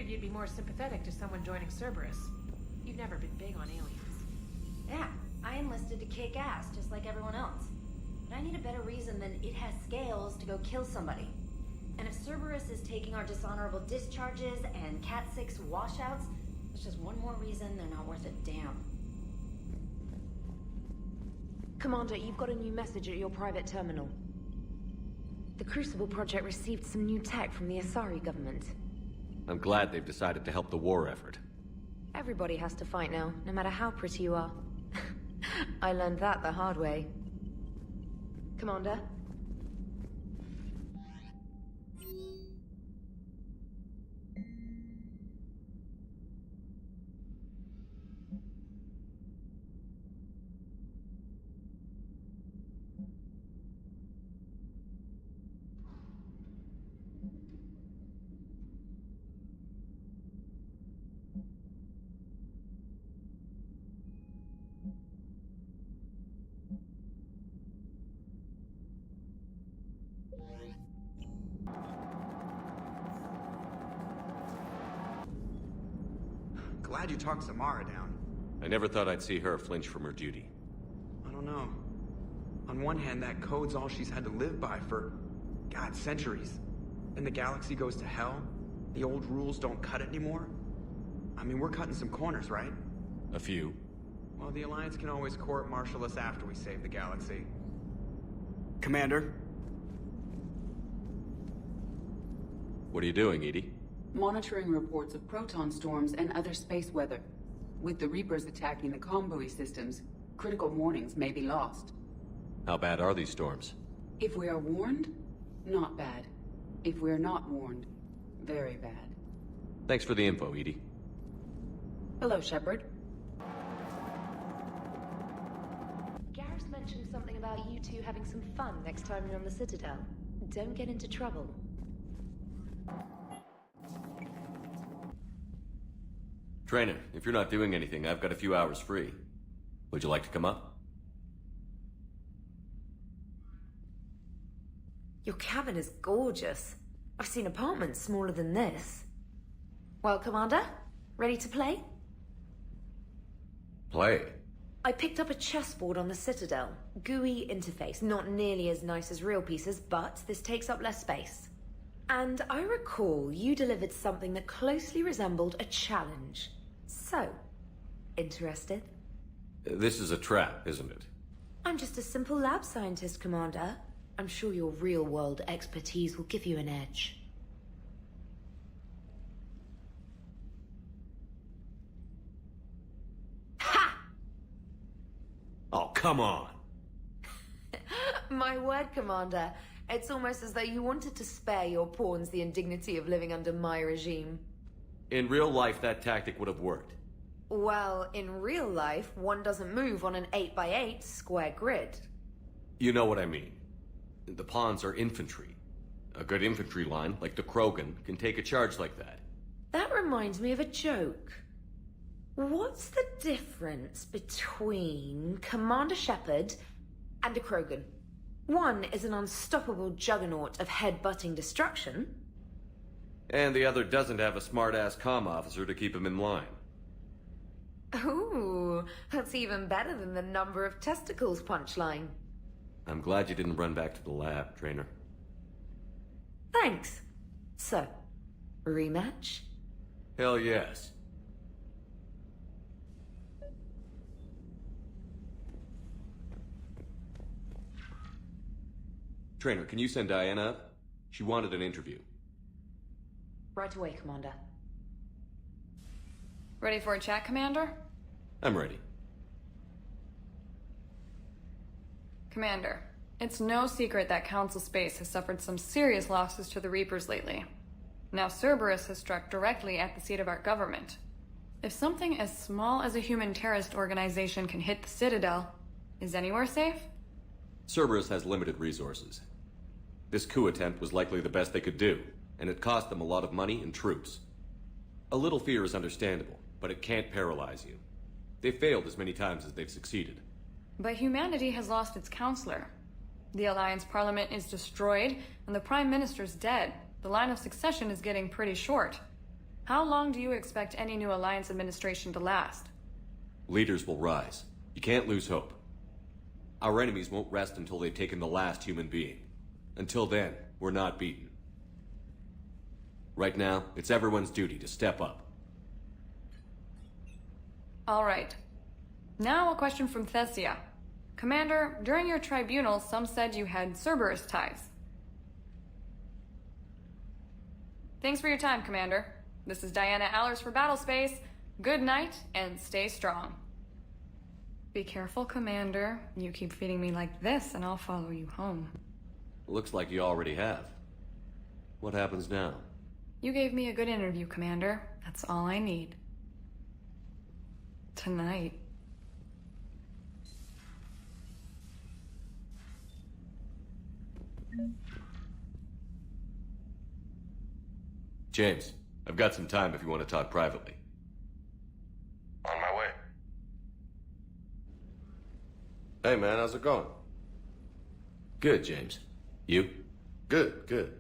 figured you'd be more sympathetic to someone joining Cerberus. You've never been big on aliens. Yeah, I enlisted to kick ass, just like everyone else. But I need a better reason than it has scales to go kill somebody. And if Cerberus is taking our dishonorable discharges and Cat 6 washouts, it's just one more reason they're not worth a damn. Commander, you've got a new message at your private terminal. The Crucible Project received some new tech from the Asari government. I'm glad they've decided to help the war effort. Everybody has to fight now, no matter how pretty you are. I learned that the hard way. Commander? Glad you talked Samara down. I never thought I'd see her flinch from her duty. I don't know. On one hand, that code's all she's had to live by for, God, centuries. Then the galaxy goes to hell. The old rules don't cut it anymore. I mean, we're cutting some corners, right? A few. Well, the Alliance can always court-martial us after we save the galaxy. Commander? What are you doing, Edie? Monitoring reports of proton storms and other space weather. With the Reapers attacking the comm buoy systems, critical warnings may be lost. How bad are these storms? If we are warned, not bad. If we're not warned, very bad. Thanks for the info, Edie. Hello, Shepard. Garrus mentioned something about you two having some fun next time you're on the Citadel. Don't get into trouble. Trainer, if you're not doing anything, I've got a few hours free. Would you like to come up? Your cabin is gorgeous. I've seen apartments smaller than this. Well, Commander, ready to play? Play? I picked up a chessboard on the Citadel. GUI interface, not nearly as nice as real pieces, but this takes up less space. And I recall you delivered something that closely resembled a challenge. So, interested? This is a trap, isn't it? I'm just a simple lab scientist, Commander. I'm sure your real-world expertise will give you an edge. Ha! Oh, come on! My word, Commander. It's almost as though you wanted to spare your pawns the indignity of living under my regime. In real life, that tactic would have worked. Well, in real life, one doesn't move on an 8x8 square grid. You know what I mean. The pawns are infantry. A good infantry line, like the Krogan, can take a charge like that. That reminds me of a joke. What's the difference between Commander Shepard and a Krogan? One is an unstoppable juggernaut of head-butting destruction. And the other doesn't have a smart-ass comm officer to keep him in line. Ooh, that's even better than the number of testicles punchline. I'm glad you didn't run back to the lab, Trainer. Thanks. So, rematch? Hell yes. Trainer, can you send Diana up? She wanted an interview. Right away, Commander. Ready for a chat, Commander? I'm ready. Commander, it's no secret that Council Space has suffered some serious losses to the Reapers lately. Now Cerberus has struck directly at the seat of our government. If something as small as a human terrorist organization can hit the Citadel, is anywhere safe? Cerberus has limited resources. This coup attempt was likely the best they could do, and it cost them a lot of money and troops. A little fear is understandable, but it can't paralyze you. They've failed as many times as they've succeeded. But humanity has lost its counselor. The Alliance Parliament is destroyed, and the Prime Minister's dead. The line of succession is getting pretty short. How long do you expect any new Alliance administration to last? Leaders will rise. You can't lose hope. Our enemies won't rest until they've taken the last human being. Until then, we're not beaten. Right now, it's everyone's duty to step up. All right. Now a question from Thesia. Commander, during your tribunal, some said you had Cerberus ties. Thanks for your time, Commander. This is Diana Allers for Battlespace. Good night, and stay strong. Be careful, Commander. You keep feeding me like this, and I'll follow you home. Looks like you already have. What happens now? You gave me a good interview, Commander. That's all I need. Tonight. James, I've got some time if you want to talk privately. On my way. Hey man, how's it going? Good, James. You? Good, good.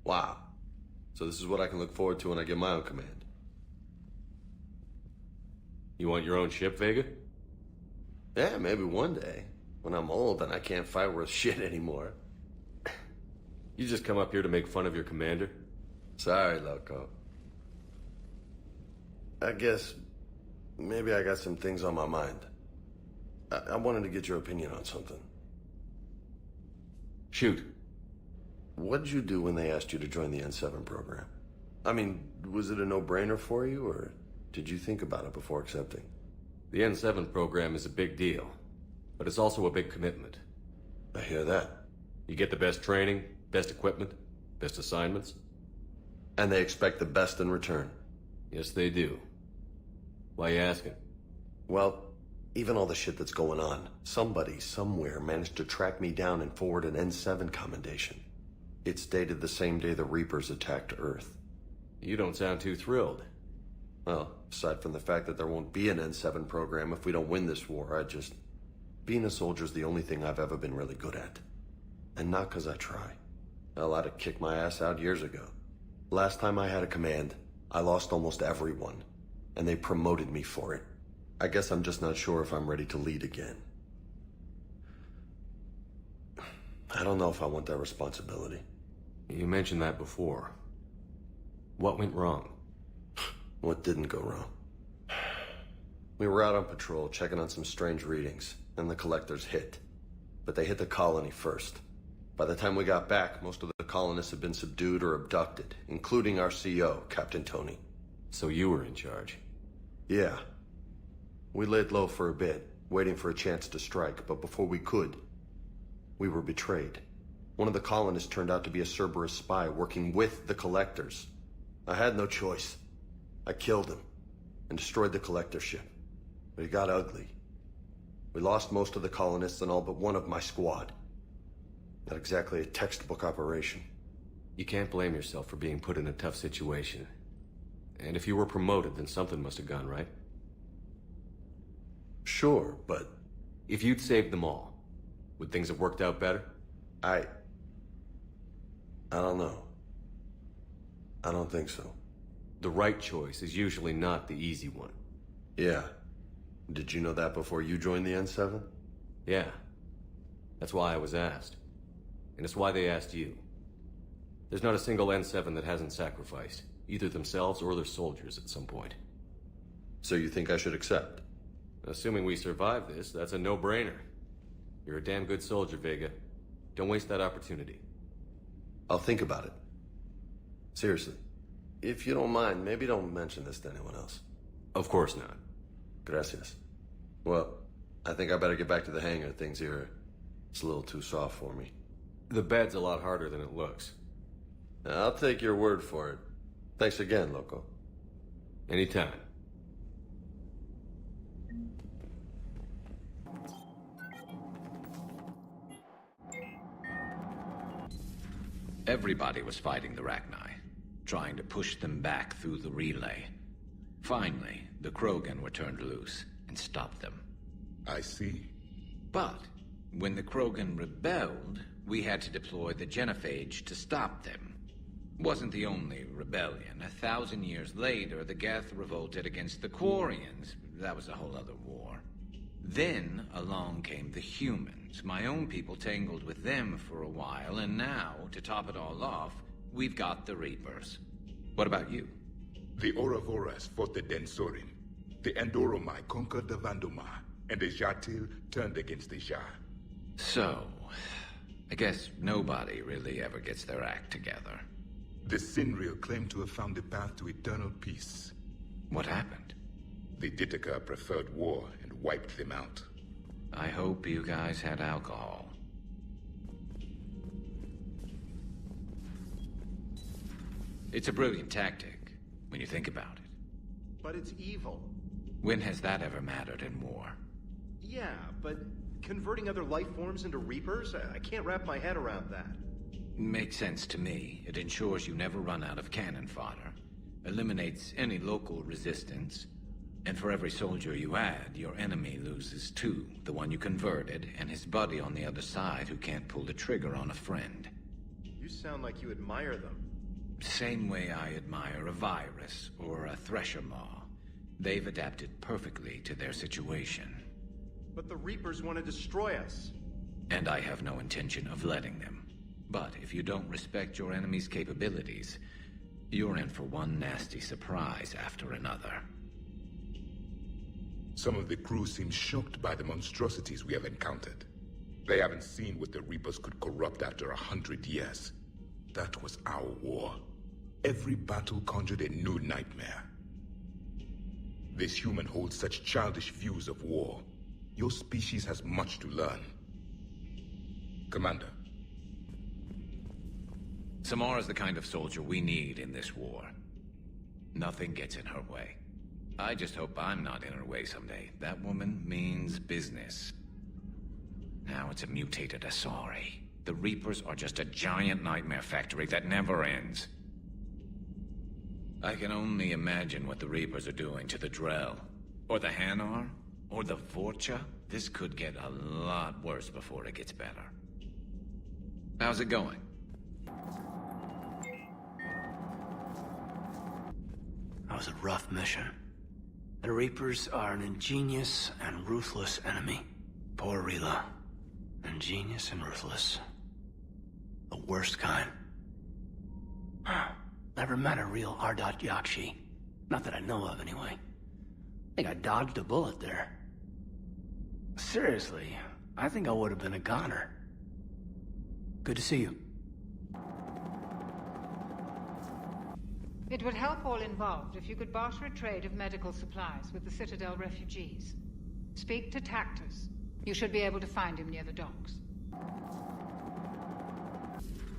Wow. So this is what I can look forward to when I get my own command. You want your own ship, Vega? Yeah, maybe one day. When I'm old and I can't fight worth shit anymore. You just come up here to make fun of your commander? Sorry, Loco. I guess maybe I got some things on my mind. I wanted to get your opinion on something. Shoot. What did you do when they asked you to join the N7 program? I mean, was it a no-brainer for you, or did you think about it before accepting? The N7 program is a big deal, but it's also a big commitment. I hear that. You get the best training, best equipment, best assignments. And they expect the best in return. Yes, they do. Why you asking? Well, even all the shit that's going on, somebody somewhere managed to track me down and forward an N7 commendation. It's dated the same day the Reapers attacked Earth. You don't sound too thrilled. Well, aside from the fact that there won't be an N7 program if we don't win this war, being a soldier's the only thing I've ever been really good at. And not 'cause I try. Hell, I'd have kicked my ass out years ago. Last time I had a command, I lost almost everyone. And they promoted me for it. I guess I'm just not sure if I'm ready to lead again. I don't know if I want that responsibility. You mentioned that before. What went wrong? What didn't go wrong? We were out on patrol, checking on some strange readings, and the collectors hit. But they hit the colony first. By the time we got back, most of the colonists had been subdued or abducted, including our CO, Captain Tony. So you were in charge? Yeah. We laid low for a bit, waiting for a chance to strike, but before we could, we were betrayed. One of the colonists turned out to be a Cerberus spy working with the collectors. I had no choice. I killed him and destroyed the collector ship. But it got ugly. We lost most of the colonists and all but one of my squad. Not exactly a textbook operation. You can't blame yourself for being put in a tough situation. And if you were promoted, then something must have gone right. Sure, but... If you'd saved them all, would things have worked out better? I don't know. I don't think so. The right choice is usually not the easy one. Yeah. Did you know that before you joined the N7? Yeah. That's why I was asked. And it's why they asked you. There's not a single N7 that hasn't sacrificed, either themselves or their soldiers at some point. So you think I should accept? Assuming we survive this, that's a no-brainer. You're a damn good soldier, Vega. Don't waste that opportunity. I'll think about it. Seriously. If you don't mind, maybe don't mention this to anyone else. Of course not. Gracias. Well, I think I better get back to the hangar. Things here, it's a little too soft for me. The bed's a lot harder than it looks. I'll take your word for it. Thanks again, Loco. Anytime. Everybody was fighting the Rachni, trying to push them back through the relay. Finally, the Krogan were turned loose and stopped them. I see. But when the Krogan rebelled, We had to deploy the genophage to stop them. Wasn't the only rebellion. 1,000 years later, the Geth revolted against the Quarians. That was a whole other war. Then along came the humans. My own people tangled with them for a while, and now, to top it all off, we've got the Reapers. What about you? The Ouroboros fought the Densorin. The Andoromai conquered the Vandomai, and the Jatil turned against the Shah. So, I guess nobody really ever gets their act together. The Sinreal claimed to have found the path to eternal peace. What happened? The Ditaka preferred war and wiped them out. I hope you guys had alcohol. It's a brilliant tactic, when you think about it. But it's evil. When has that ever mattered in war? Yeah, but converting other life forms into Reapers? I can't wrap my head around that. Makes sense to me. It ensures you never run out of cannon fodder, eliminates any local resistance, and for every soldier you add, your enemy loses two, the one you converted, and his buddy on the other side who can't pull the trigger on a friend. You sound like you admire them. Same way I admire a virus or a thresher maw. They've adapted perfectly to their situation. But the Reapers want to destroy us. And I have no intention of letting them. But if you don't respect your enemy's capabilities, you're in for one nasty surprise after another. Some of the crew seem shocked by the monstrosities we have encountered. They haven't seen what the Reapers could corrupt after 100 years. That was our war. Every battle conjured a new nightmare. This human holds such childish views of war. Your species has much to learn. Commander. Samara's the kind of soldier we need in this war. Nothing gets in her way. I just hope I'm not in her way someday. That woman means business. Now it's a mutated Asari. The Reapers are just a giant nightmare factory that never ends. I can only imagine what the Reapers are doing to the Drell, or the Hanar, or the Vorcha. This could get a lot worse before it gets better. How's it going? That was a rough mission. The Reapers are an ingenious and ruthless enemy. Poor Rila. Ingenious and ruthless. The worst kind. Never met a real Ardat Yakshi. Not that I know of, anyway. I think I dodged a bullet there. Seriously, I think I would have been a goner. Good to see you. It would help all involved if you could barter a trade of medical supplies with the Citadel refugees. Speak to Tactus. You should be able to find him near the docks.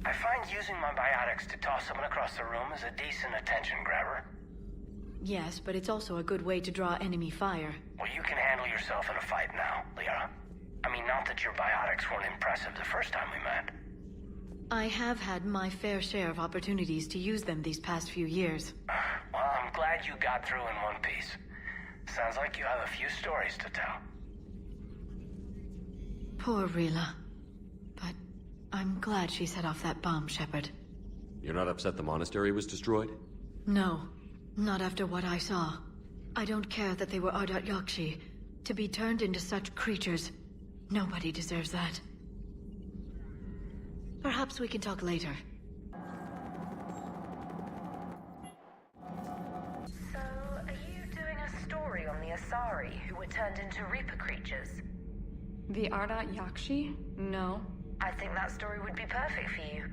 I find using my biotics to toss someone across the room is a decent attention grabber. Yes, but it's also a good way to draw enemy fire. Well, you can handle yourself in a fight now, Liara. I mean, not that your biotics weren't impressive the first time we met. I have had my fair share of opportunities to use them these past few years. Well, I'm glad you got through in one piece. Sounds like you have a few stories to tell. Poor Rila. But I'm glad she set off that bomb, Shepard. You're not upset the monastery was destroyed? No, not after what I saw. I don't care that they were Ardat Yakshi. To be turned into such creatures, nobody deserves that. Perhaps we can talk later. So, are you doing a story on the Asari who were turned into Reaper creatures? The Ardat Yakshi? No. I think that story would be perfect for you.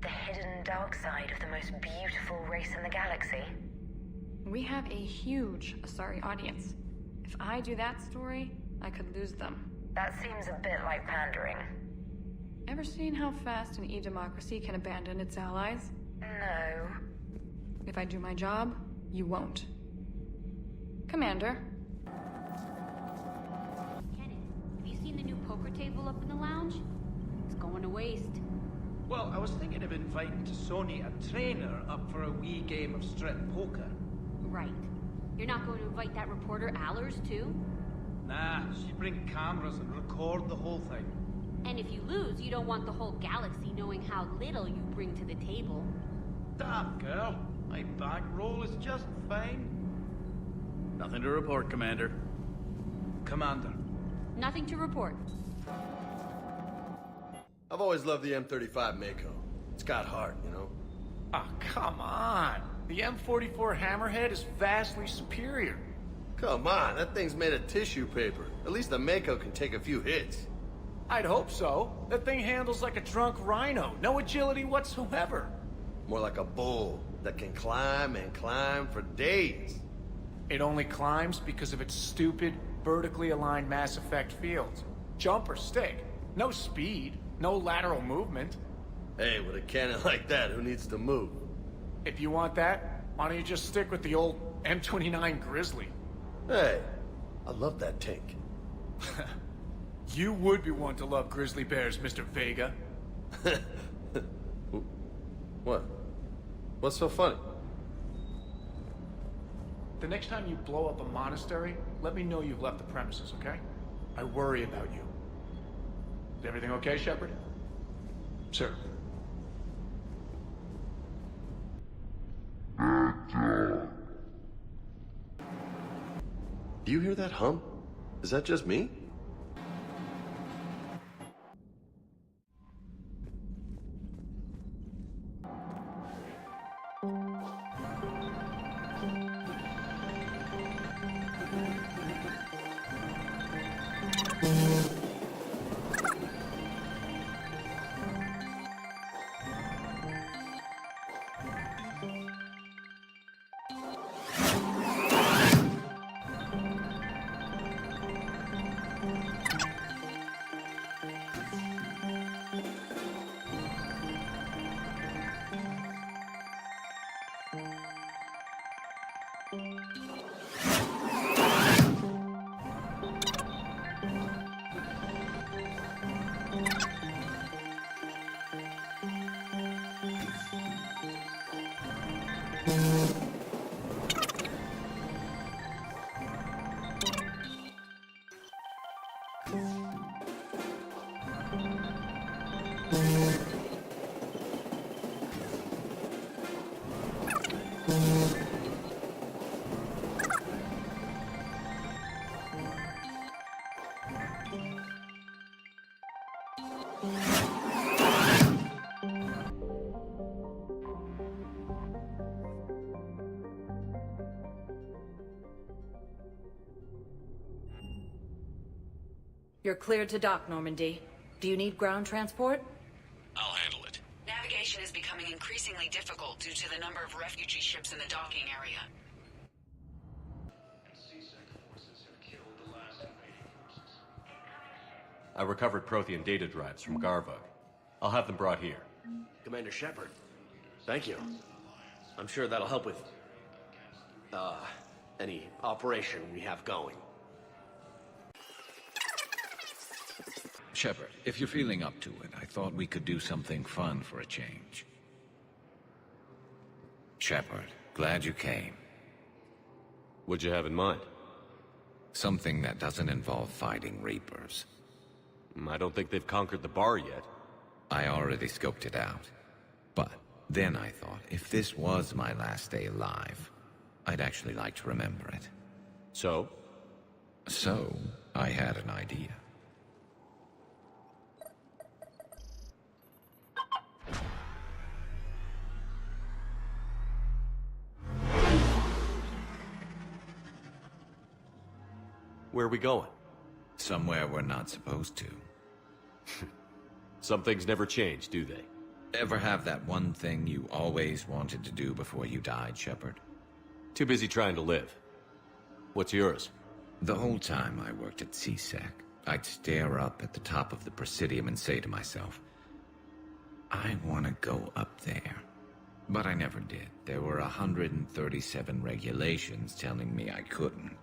The hidden dark side of the most beautiful race in the galaxy. We have a huge Asari audience. If I do that story, I could lose them. That seems a bit like pandering. Ever seen how fast an e-democracy can abandon its allies? No. If I do my job, you won't. Commander. Kenneth, have you seen the new poker table up in the lounge? It's going to waste. Well, I was thinking of inviting to Sony a trainer up for a wee game of strip poker. Right. You're not going to invite that reporter Allers, too? Nah, she'd bring cameras and record the whole thing. And if you lose, you don't want the whole galaxy knowing how little you bring to the table. Damn, girl. My bankroll is just fine. Nothing to report, Commander. Commander. Nothing to report. I've always loved the M35 Mako. It's got heart, you know? Ah, come on. The M44 Hammerhead is vastly superior. Come on, that thing's made of tissue paper. At least the Mako can take a few hits. I'd hope so. That thing handles like a drunk rhino. No agility whatsoever. More like a bull that can climb and climb for days. It only climbs because of its stupid, vertically aligned Mass Effect fields. Jump or stick. No speed. No lateral movement. Hey, with a cannon like that, who needs to move? If you want that, why don't you just stick with the old M29 Grizzly? Hey, I love that tank. You would be one to love grizzly bears, Mr. Vega. What? What's so funny? The next time you blow up a monastery, let me know you've left the premises, okay? I worry about you. Is everything okay, Shepard? Sir. Do you hear that hum? Is that just me? You're cleared to dock, Normandy. Do you need ground transport? I'll handle it. Navigation is becoming increasingly difficult due to the number of refugee ships in the docking area. I recovered Prothean data drives from Garvug. I'll have them brought here. Commander Shepard, thank you. I'm sure that'll help with, any operation we have going. Shepard, if you're feeling up to it, I thought we could do something fun for a change. Shepard, glad you came. What'd you have in mind? Something that doesn't involve fighting Reapers. I don't think they've conquered the bar yet. I already scoped it out. But then I thought, if this was my last day alive, I'd actually like to remember it. So? So, I had an idea. Where are we going? Somewhere we're not supposed to. Some things never change, do they? Ever have that one thing you always wanted to do before you died, Shepard? Too busy trying to live. What's yours? The whole time I worked at CSEC, I'd stare up at the top of the Presidium and say to myself, I want to go up there. But I never did. There were 137 regulations telling me I couldn't.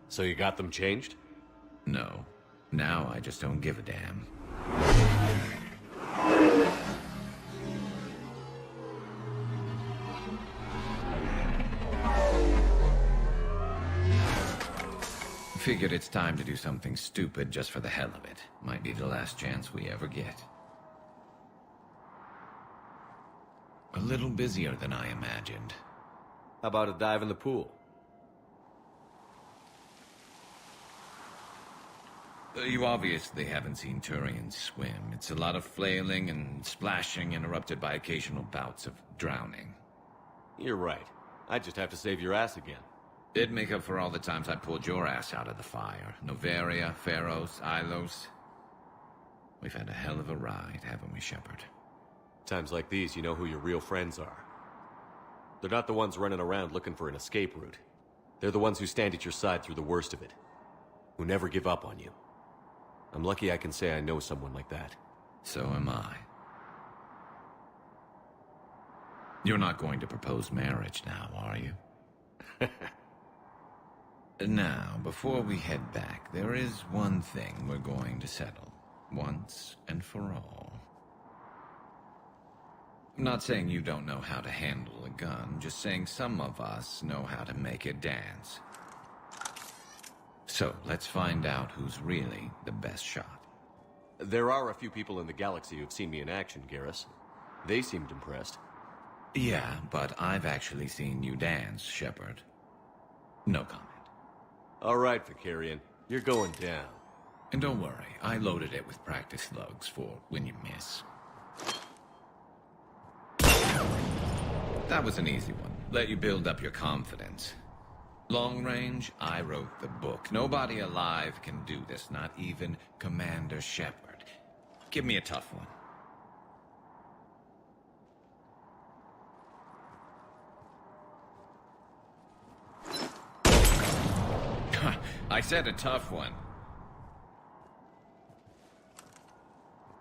So you got them changed? No. Now I just don't give a damn. Figured it's time to do something stupid just for the hell of it. Might be the last chance we ever get. A little busier than I imagined. How about a dive in the pool? You obviously haven't seen Turians swim. It's a lot of flailing and splashing, interrupted by occasional bouts of drowning. You're right. I just have to save your ass again. It'd make up for all the times I pulled your ass out of the fire. Noveria, Pharos, Ilos. We've had a hell of a ride, haven't we, Shepard? Times like these, you know who your real friends are. They're not the ones running around looking for an escape route. They're the ones who stand at your side through the worst of it. Who never give up on you. I'm lucky I can say I know someone like that. So am I. You're not going to propose marriage now, are you? Now, before we head back, there is one thing we're going to settle. Once and for all. I'm not saying you don't know how to handle a gun, just saying some of us know how to make it dance. So, let's find out who's really the best shot. There are a few people in the galaxy who've seen me in action, Garrus. They seemed impressed. Yeah, but I've actually seen you dance, Shepard. No comment. All right, Vicarian. You're going down. And don't worry, I loaded it with practice slugs for when you miss. That was an easy one. Let you build up your confidence. Long range, I wrote the book. Nobody alive can do this, not even Commander Shepard. Give me a tough one. I said a tough one.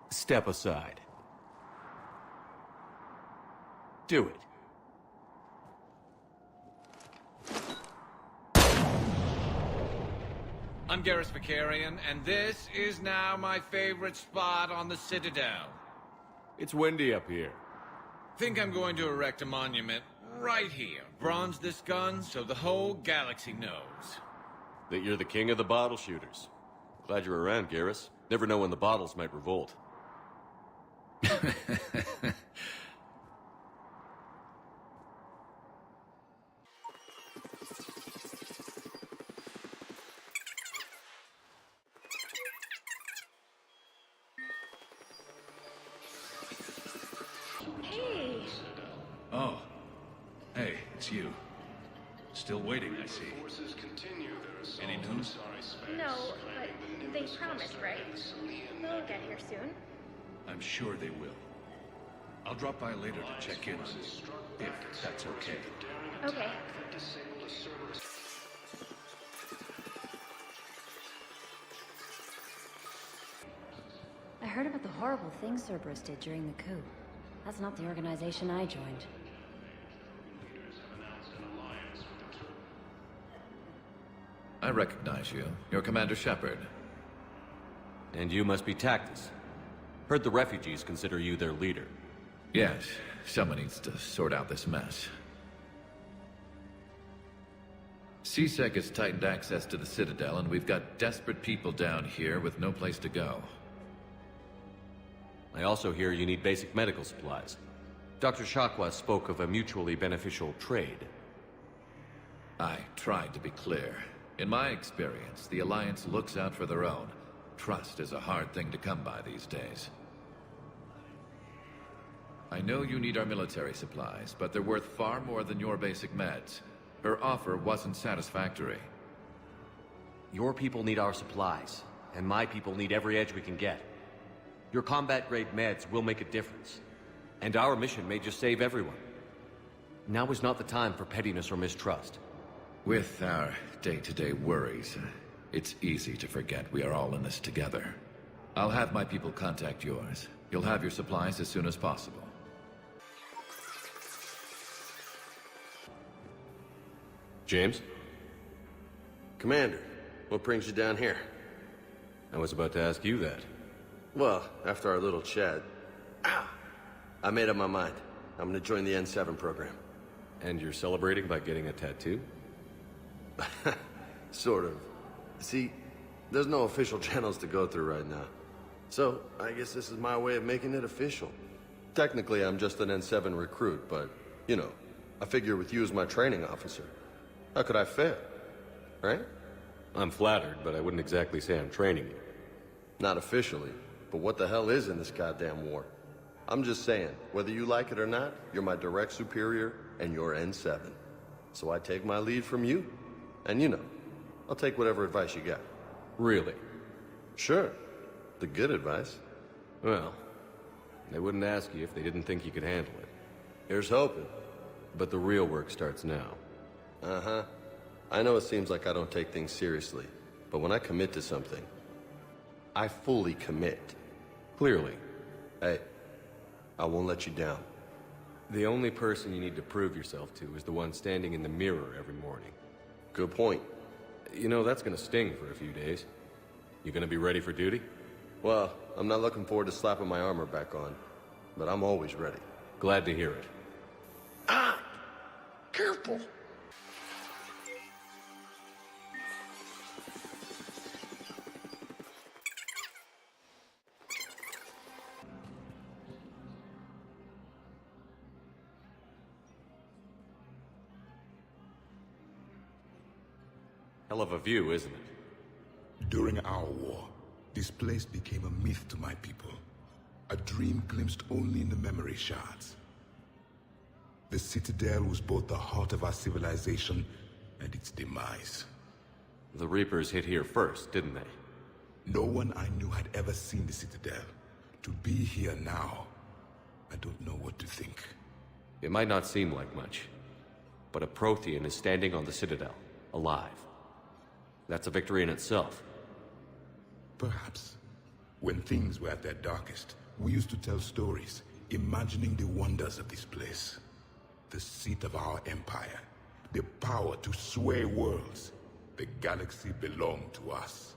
Step aside. Do it. I'm Garrus Vicarian, and this is now my favorite spot on the Citadel. It's windy up here. Think I'm going to erect a monument right here. Bronze this gun so the whole galaxy knows. That you're the king of the bottle shooters. Glad you're around, Garrus. Never know when the bottles might revolt. Hey! Oh. Hey, it's you. Still waiting, I see. Any news? No, but they promised, right? They'll get here soon. I'm sure they will. I'll drop by later to check in on you, if that's okay. Okay. I heard about the horrible things Cerberus did during the coup. That's not the organization I joined. I recognize you. You're Commander Shepard. And you must be Tactus. Heard the refugees consider you their leader. Yes, someone needs to sort out this mess. CSEC has tightened access to the Citadel, and we've got desperate people down here with no place to go. I also hear you need basic medical supplies. Dr. Shakwa spoke of a mutually beneficial trade. I tried to be clear. In my experience, the Alliance looks out for their own. Trust is a hard thing to come by these days. I know you need our military supplies, but they're worth far more than your basic meds. Her offer wasn't satisfactory. Your people need our supplies, and my people need every edge we can get. Your combat-grade meds will make a difference, and our mission may just save everyone. Now is not the time for pettiness or mistrust. With our day-to-day worries, it's easy to forget we are all in this together. I'll have my people contact yours. You'll have your supplies as soon as possible. James? Commander, what brings you down here? I was about to ask you that. Well, after our little chat... Ow! I made up my mind. I'm gonna join the N7 program. And you're celebrating by getting a tattoo? Sort of. See, there's no official channels to go through right now. So, I guess this is my way of making it official. Technically, I'm just an N7 recruit, but, you know, I figure with you as my training officer, how could I fail? Right? I'm flattered, but I wouldn't exactly say I'm training you. Not officially, but what the hell is in this goddamn war? I'm just saying, whether you like it or not, you're my direct superior, and you're N7. So I take my lead from you, and you know, I'll take whatever advice you got. Really? Sure. The good advice. Well, they wouldn't ask you if they didn't think you could handle it. Here's hoping. But the real work starts now. Uh-huh. I know it seems like I don't take things seriously, but when I commit to something, I fully commit. Clearly. Hey, I won't let you down. The only person you need to prove yourself to is the one standing in the mirror every morning. Good point. You know, that's gonna sting for a few days. You gonna be ready for duty? Well, I'm not looking forward to slapping my armor back on, but I'm always ready. Glad to hear it. Ah! Careful! Hell of a view, isn't it? During our war, this place became a myth to my people. A dream glimpsed only in the memory shards. The Citadel was both the heart of our civilization and its demise. The Reapers hit here first, didn't they? No one I knew had ever seen the Citadel. To be here now, I don't know what to think. It might not seem like much, but a Prothean is standing on the Citadel, alive. That's a victory in itself. Perhaps. When things were at their darkest, we used to tell stories, imagining the wonders of this place. The seat of our empire, the power to sway worlds. The galaxy belonged to us.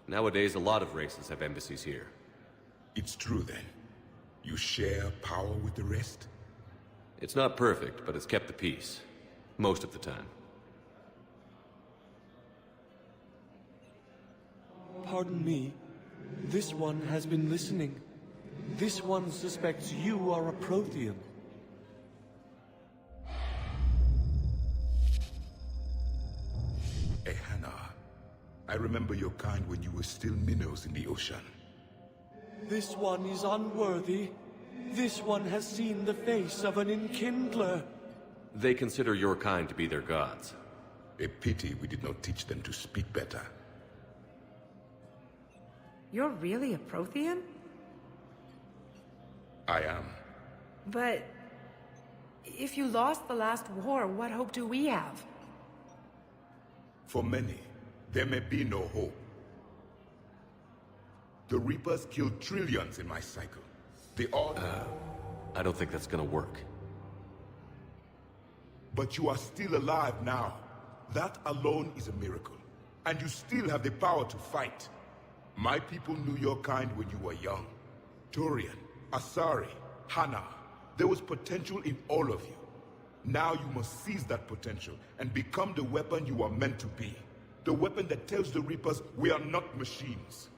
Nowadays, a lot of races have embassies here. It's true then. You share power with the rest? It's not perfect, but it's kept the peace. Most of the time. Pardon me. This one has been listening. This one suspects you are a Prothean. Hannah, I remember your kind when you were still minnows in the ocean. This one is unworthy. This one has seen the face of an enkindler. They consider your kind to be their gods. A pity we did not teach them to speak better. You're really a Prothean? I am. But if you lost the last war, what hope do we have? For many, there may be no hope. The Reapers killed trillions in my cycle. The odd... I don't think that's gonna work. But you are still alive now. That alone is a miracle. And you still have the power to fight. My people knew your kind when you were young. Turian, Asari, Hana. There was potential in all of you. Now you must seize that potential and become the weapon you are meant to be. The weapon that tells the Reapers we are not machines.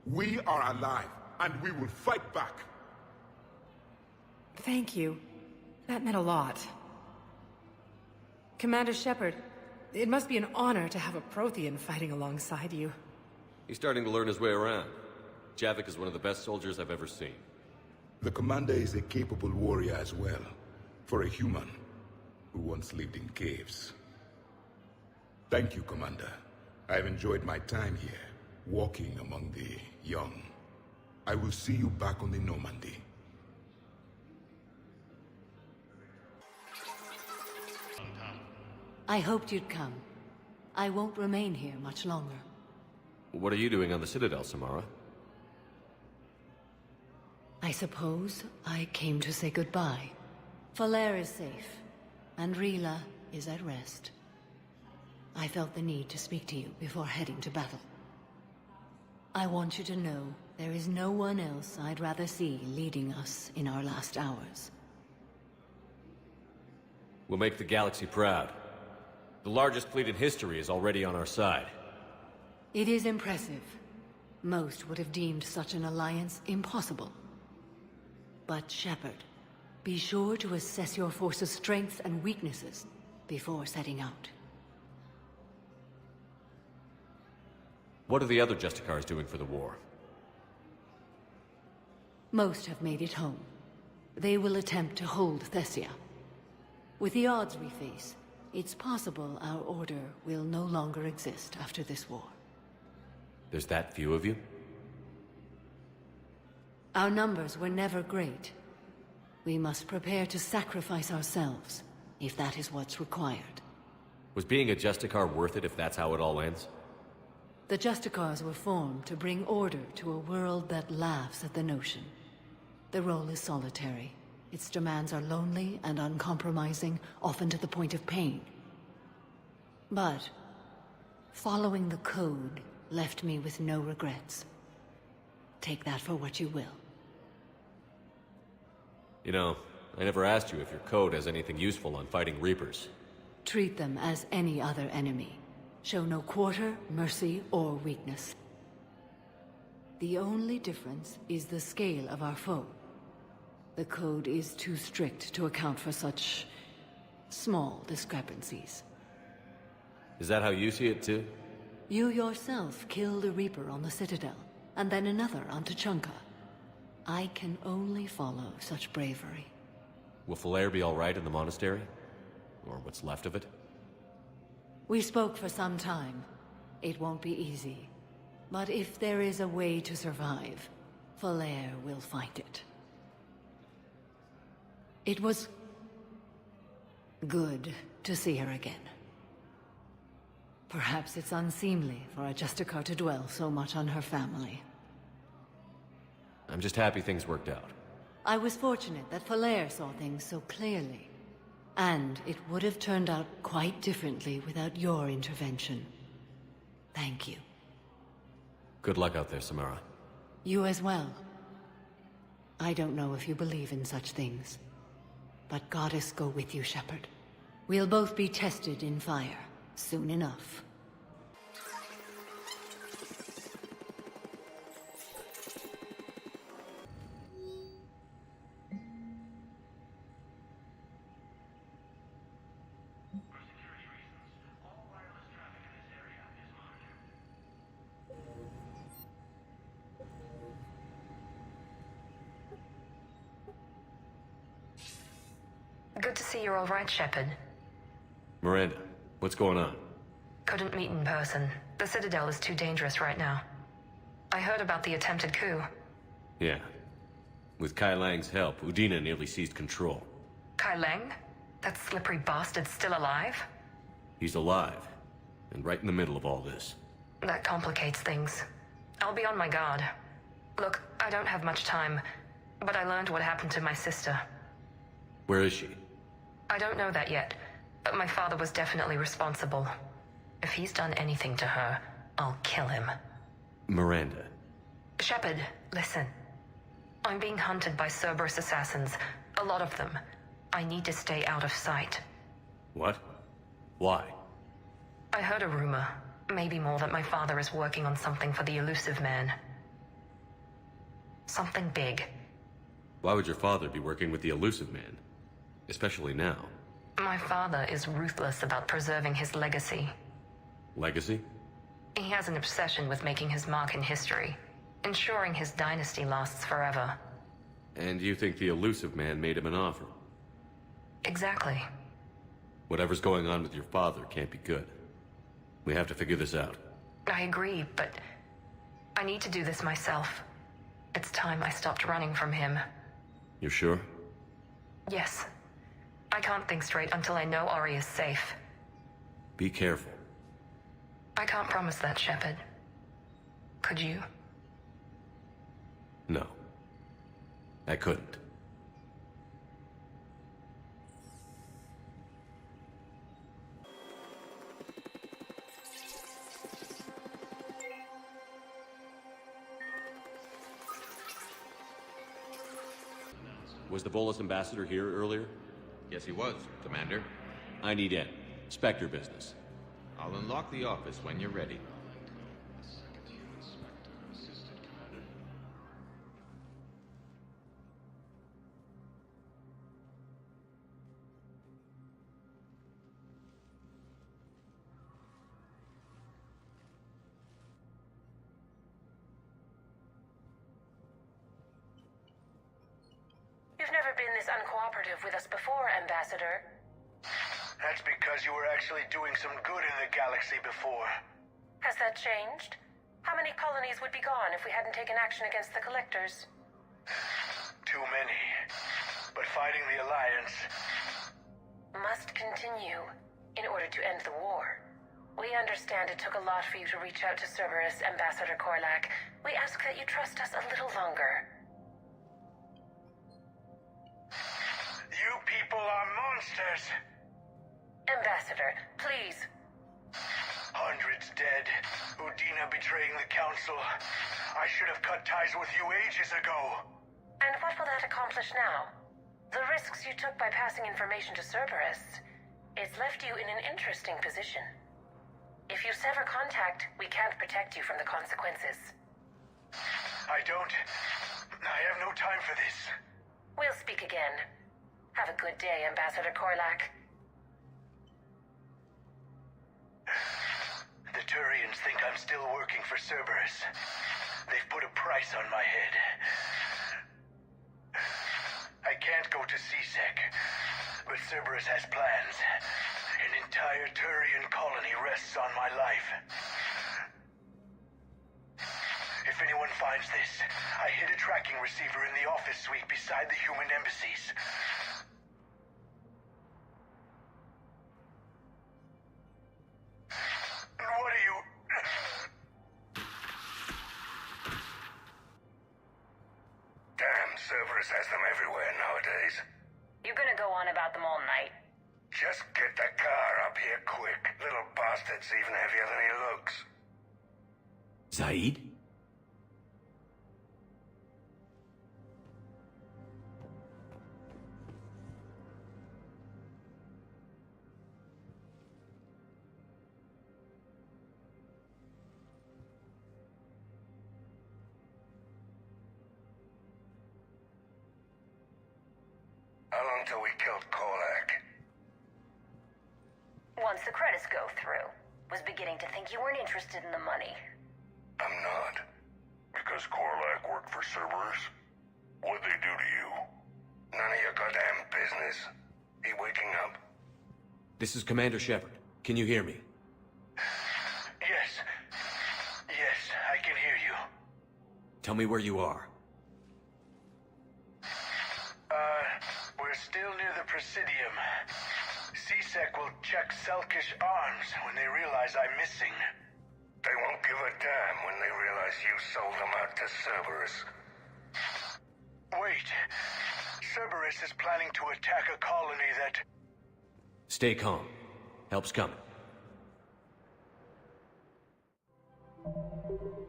We are alive, and we will fight back. Thank you. That meant a lot. Commander Shepard, it must be an honor to have a Prothean fighting alongside you. He's starting to learn his way around. Javik is one of the best soldiers I've ever seen. The commander is a capable warrior as well. For a human who once lived in caves. Thank you, Commander. I've enjoyed my time here, walking among the young. I will see you back on the Normandy. I hoped you'd come. I won't remain here much longer. What are you doing on the Citadel, Samara? I suppose I came to say goodbye. Falere is safe, and Rila is at rest. I felt the need to speak to you before heading to battle. I want you to know there is no one else I'd rather see leading us in our last hours. We'll make the galaxy proud. The largest fleet in history is already on our side. It is impressive. Most would have deemed such an alliance impossible. But Shepard, be sure to assess your force's strengths and weaknesses before setting out. What are the other Justicars doing for the war? Most have made it home. They will attempt to hold Thessia. With the odds we face, it's possible our order will no longer exist after this war. There's that few of you? Our numbers were never great. We must prepare to sacrifice ourselves, if that is what's required. Was being a Justicar worth it if that's how it all ends? The Justicars were formed to bring order to a world that laughs at the notion. The role is solitary. Its demands are lonely and uncompromising, often to the point of pain. But following the code left me with no regrets. Take that for what you will. You know, I never asked you if your code has anything useful on fighting Reapers. Treat them as any other enemy. Show no quarter, mercy, or weakness. The only difference is the scale of our foe. The code is too strict to account for such small discrepancies. Is that how you see it too? You yourself killed a Reaper on the Citadel, and then another on Tuchanka. I can only follow such bravery. Will Falair be alright in the monastery? Or what's left of it? We spoke for some time. It won't be easy. But if there is a way to survive, Falair will find it. It was good to see her again. Perhaps it's unseemly for a Justicar to dwell so much on her family. I'm just happy things worked out. I was fortunate that Falair saw things so clearly. And it would have turned out quite differently without your intervention. Thank you. Good luck out there, Samara. You as well. I don't know if you believe in such things. But Goddess go with you, Shepard. We'll both be tested in fire, soon enough. Good to see you're all right, Shepard. Miranda, what's going on? Couldn't meet in person. The Citadel is too dangerous right now. I heard about the attempted coup. Yeah. With Kai Lang's help, Udina nearly seized control. Kai Lang? That slippery bastard's still alive? He's alive, and right in the middle of all this. That complicates things. I'll be on my guard. Look, I don't have much time, but I learned what happened to my sister. Where is she? I don't know that yet, but my father was definitely responsible. If he's done anything to her, I'll kill him. Miranda. Shepard, listen. I'm being hunted by Cerberus assassins. A lot of them. I need to stay out of sight. What? Why? I heard a rumor, maybe more, that my father is working on something for the Elusive Man. Something big. Why would your father be working with the Elusive Man? Especially now. My father is ruthless about preserving his legacy. Legacy? He has an obsession with making his mark in history, ensuring his dynasty lasts forever. And you think the Elusive Man made him an offer? Exactly. Whatever's going on with your father can't be good. We have to figure this out. I agree, but I need to do this myself. It's time I stopped running from him. You're sure? Yes. I can't think straight until I know Ori is safe. Be careful. I can't promise that, Shepard. Could you? No. I couldn't. Was the Volus ambassador here earlier? Yes, he was, Commander. I need in. Spectre business. I'll unlock the office when you're ready. never been this uncooperative with us before, Ambassador. That's because you were actually doing some good in the galaxy before. Has that changed? How many colonies would be gone if we hadn't taken action against the Collectors? Too many. But fighting the Alliance must continue in order to end the war. We understand it took a lot for you to reach out to Cerberus, Ambassador Korlak. We ask that you trust us a little longer. You people are monsters! Ambassador, please. Hundreds dead. Udina betraying the Council. I should have cut ties with you ages ago. And what will that accomplish now? The risks you took by passing information to Cerberus, it's left you in an interesting position. If you sever contact, we can't protect you from the consequences. I have no time for this. We'll speak again. Have a good day, Ambassador Korlak. The Turians think I'm still working for Cerberus. They've put a price on my head. I can't go to CSEC, but Cerberus has plans. An entire Turian colony rests on my life. If anyone finds this, I hid a tracking receiver in the office suite beside the human embassies. What are you... Damn, Cerberus has them everywhere nowadays. You're gonna go on about them all night. Just get the car up here quick. Little bastard's even heavier than he looks. Zaid? How long till we killed Korlak? Once the credits go through. Was beginning to think you weren't interested in the money. I'm not. Because Korlak worked for Cerberus? What'd they do to you? None of your goddamn business. He waking up? This is Commander Shepard. Can you hear me? Yes. Yes, I can hear you. Tell me where you are. We're still near the Presidium. CSEC will check Selkish arms when they realize I'm missing. They won't give a damn when they realize you sold them out to Cerberus. Wait. Cerberus is planning to attack a colony that... Stay calm. Help's coming.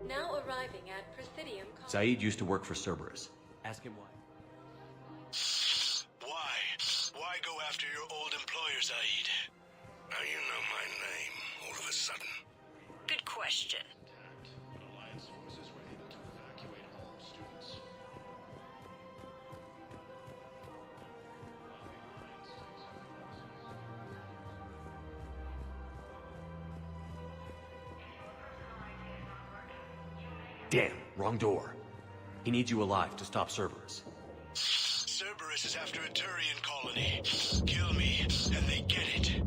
Now arriving at Presidium. Zaid used to work for Cerberus. Ask him why. Why go after your old employer, Zaid? Now you know my name, all of a sudden. Good question. Alliance forces were able to evacuate all students. Damn, wrong door. He needs you alive to stop Cerberus. Cerberus is after a Turian colony. Kill me, and they get it.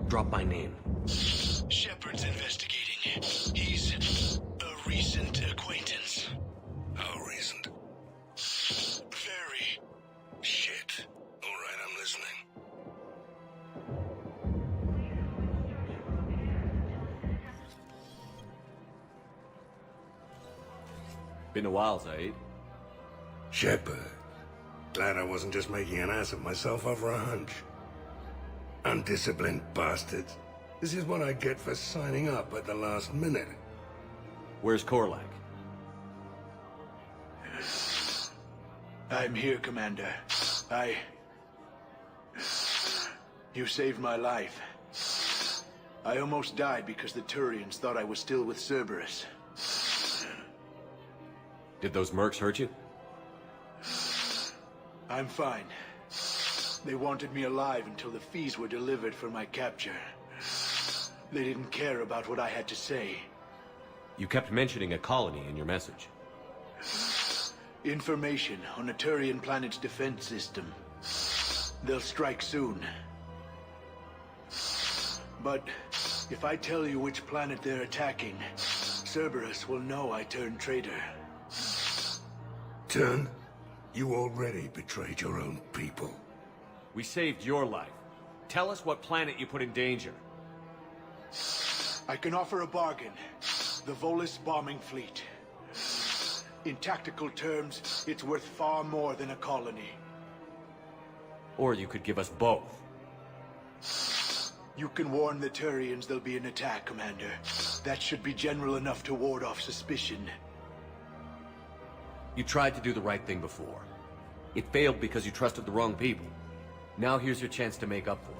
Drop my name. Shepard's investigating. He's a recent acquaintance. How recent? Very. Shit. All right, I'm listening. Been a while, Zaid. Shepard. Glad I wasn't just making an ass of myself over a hunch. Undisciplined bastards. This is what I get for signing up at the last minute. Where's Korlak? I'm here, Commander. You saved my life. I almost died because the Turians thought I was still with Cerberus. Did those mercs hurt you? I'm fine. They wanted me alive until the fees were delivered for my capture. They didn't care about what I had to say. You kept mentioning a colony in your message. Information on a Turian planet's defense system. They'll strike soon. But if I tell you which planet they're attacking, Cerberus will know I turned traitor. Turn? You already betrayed your own people. We saved your life. Tell us what planet you put in danger. I can offer a bargain. The Volus bombing fleet. In tactical terms, it's worth far more than a colony. Or you could give us both. You can warn the Turians there'll be an attack, Commander. That should be general enough to ward off suspicion. You tried to do the right thing before. It failed because you trusted the wrong people. Now here's your chance to make up for it.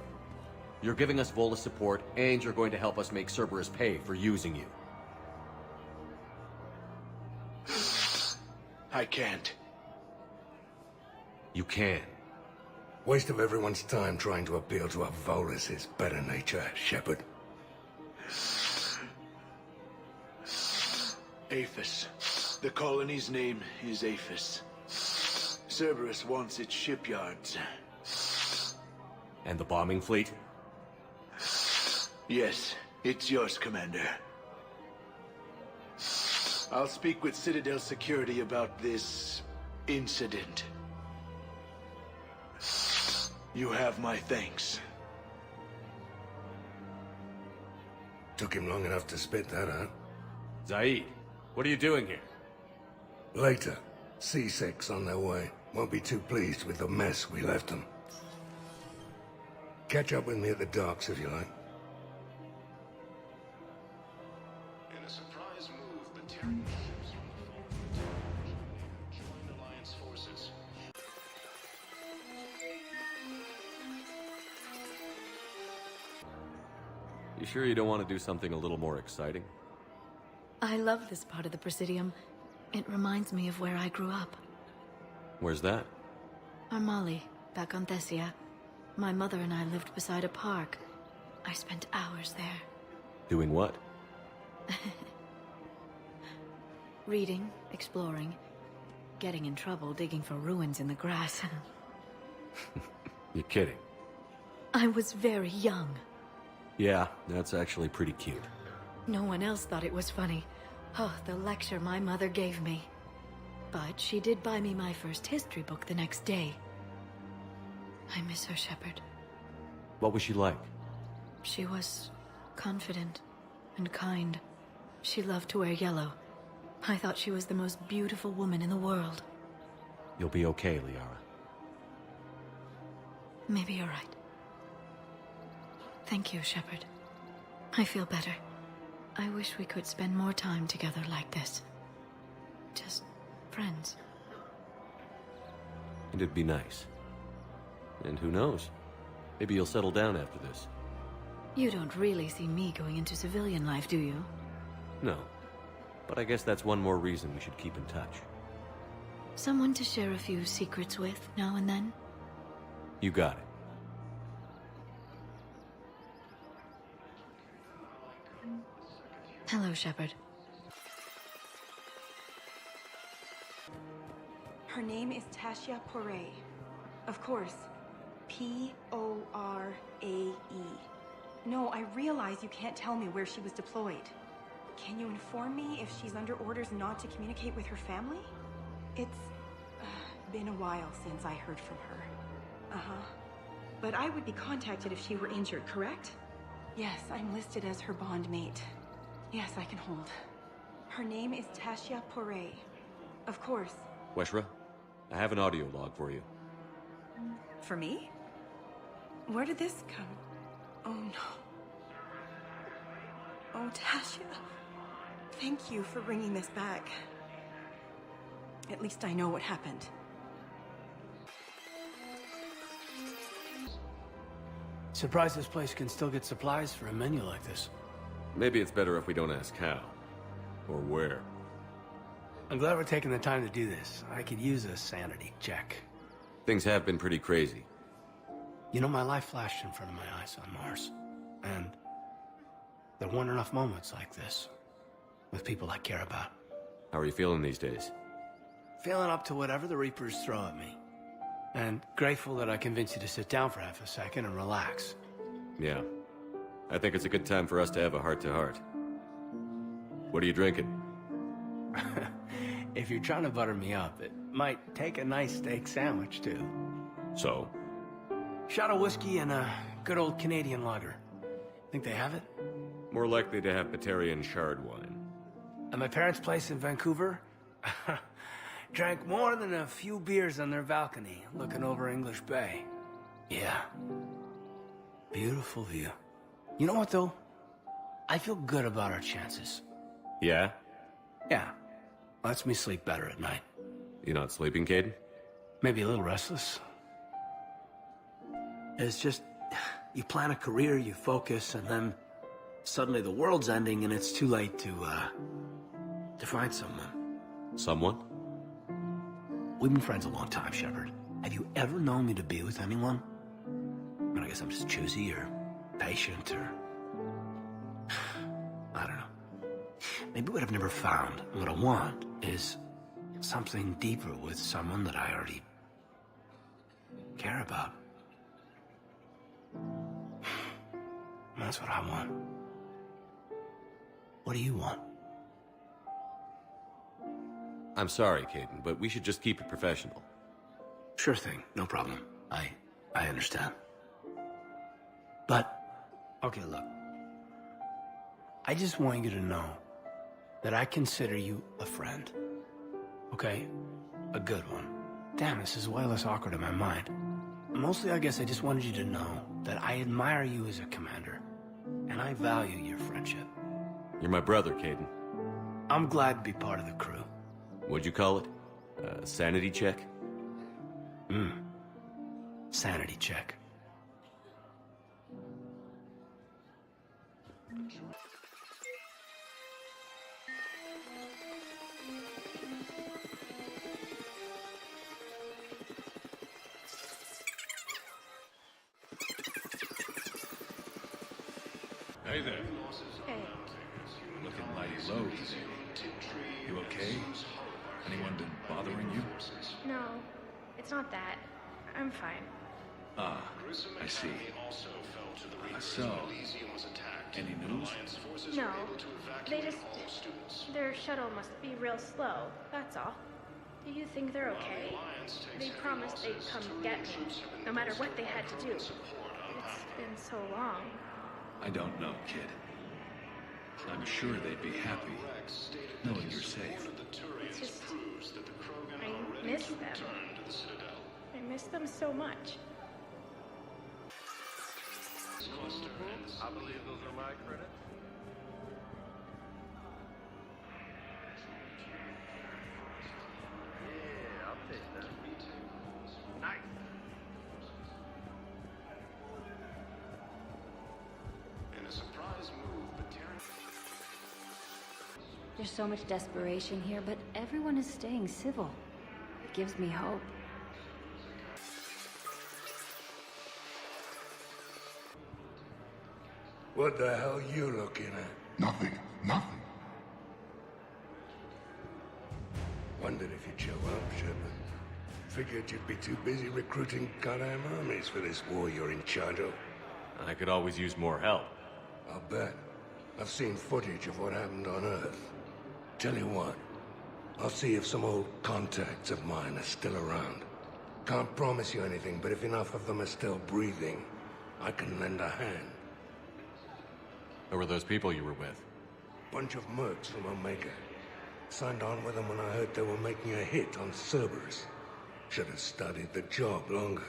You're giving us Volus support, and you're going to help us make Cerberus pay for using you. I can't. You can. Waste of everyone's time trying to appeal to a Volus' better nature, Shepard. Aphis. The colony's name is Aphis. Cerberus wants its shipyards. And the bombing fleet? Yes, it's yours, Commander. I'll speak with Citadel security about this incident. You have my thanks. Took him long enough to spit that out. Zaid, what are you doing here? Later. C6 on their way. Won't be too pleased with the mess we left them. Catch up with me at the docks if you like. In a surprise move, the Terran ships joined Alliance forces. You sure you don't want to do something a little more exciting? I love this part of the Presidium. It reminds me of where I grew up. Where's that? Armali, back on Thessia. My mother and I lived beside a park. I spent hours there. Doing what? Reading, exploring, getting in trouble digging for ruins in the grass. You're kidding. I was very young. Yeah, that's actually pretty cute. No one else thought it was funny. Oh, the lecture my mother gave me. But she did buy me my first history book the next day. I miss her, Shepard. What was she like? She was confident and kind. She loved to wear yellow. I thought she was the most beautiful woman in the world. You'll be okay, Liara. Maybe you're right. Thank you, Shepard. I feel better. I wish we could spend more time together like this. Just friends. And it'd be nice. And who knows? Maybe you'll settle down after this. You don't really see me going into civilian life, do you? No. But I guess that's one more reason we should keep in touch. Someone to share a few secrets with now and then? You got it. Hello, Shepard. Her name is Tasha Poray. Of course. P-O-R-A-E. No, I realize you can't tell me where she was deployed. Can you inform me if she's under orders not to communicate with her family? It's been a while since I heard from her. Uh-huh. But I would be contacted if she were injured, correct? Yes, I'm listed as her bond mate. Yes, I can hold. Her name is Tasha Poray. Of course. Weshra, I have an audio log for you. For me? Where did this come? Oh no. Oh, Tasha. Thank you for bringing this back. At least I know what happened. Surprised this place can still get supplies for a menu like this. Maybe it's better if we don't ask how. Or where. I'm glad we're taking the time to do this. I could use a sanity check. Things have been pretty crazy. You know, my life flashed in front of my eyes on Mars. And there weren't enough moments like this. With people I care about. How are you feeling these days? feeling up to whatever the Reapers throw at me. And grateful that I convinced you to sit down for half a second and relax. Yeah. I think it's a good time for us to have a heart-to-heart. What are you drinking? If you're trying to butter me up, it might take a nice steak sandwich, too. So? Shot of whiskey and a good old Canadian lager. Think they have it? More likely to have Batarian shard wine. At my parents' place in Vancouver, drank more than a few beers on their balcony, looking over English Bay. Yeah. Beautiful view. You know what, though? I feel good about our chances. Yeah? Yeah. Lets me sleep better at night. You not sleeping, Caden? Maybe a little restless. It's just, you plan a career, you focus, and then suddenly the world's ending and it's too late to find someone. Someone? We've been friends a long time, Shepard. Have you ever known me to be with anyone? I mean, I guess I'm just choosy or patient or... I don't know. Maybe what I've never found, what I want, is something deeper with someone that I already care about. That's what I want. What do you want? I'm sorry, Caden, but we should just keep it professional. Sure thing, no problem. I understand. But, okay, look. I just want you to know that I consider you a friend. Okay? A good one. Damn, this is way less awkward in my mind. Mostly, I guess I just wanted you to know that I admire you as a commander, and I value your friendship. You're my brother, Caden. I'm glad to be part of the crew. What'd you call it? Sanity check? Sanity check. Hey there. Hey. Looking mighty low today. You okay? Anyone been bothering you? No, it's not that. I'm fine. Ah, I see. So, any news? No, they just... Their shuttle must be real slow, that's all. Do you think they're okay? They promised they'd come get me, no matter what they had to do. It's been so long. I don't know, kid. I'm sure they'd be happy knowing you're safe. It's just... I miss them. I miss them so much. I believe those are my credits. Yeah, I'll take that. Nice. In a surprise move, Batarian... There's so much desperation here, but everyone is staying civil. It gives me hope. What the hell you looking at? Nothing. Nothing. Wondered if you'd show up, Shepard. Figured you'd be too busy recruiting goddamn armies for this war you're in charge of. I could always use more help. I'll bet. I've seen footage of what happened on Earth. Tell you what, I'll see if some old contacts of mine are still around. Can't promise you anything, but if enough of them are still breathing, I can lend a hand. Who were those people you were with? Bunch of mercs from Omega. Signed on with them when I heard they were making a hit on Cerberus. Should have studied the job longer.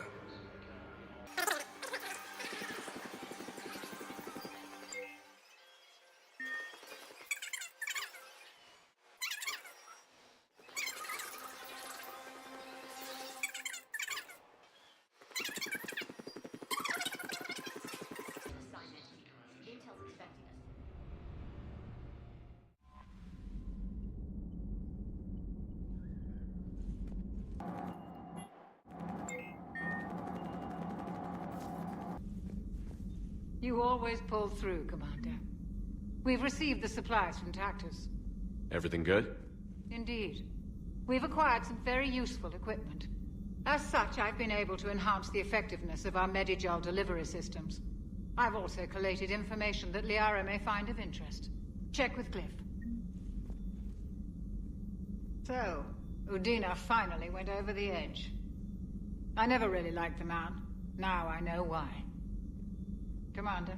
You always pull through, Commander. We've received the supplies from Tactus. Everything good? Indeed. We've acquired some very useful equipment. As such, I've been able to enhance the effectiveness of our Medigel delivery systems. I've also collated information that Liara may find of interest. Check with Cliff. So, Udina finally went over the edge. I never really liked the man. Now I know why. Commander.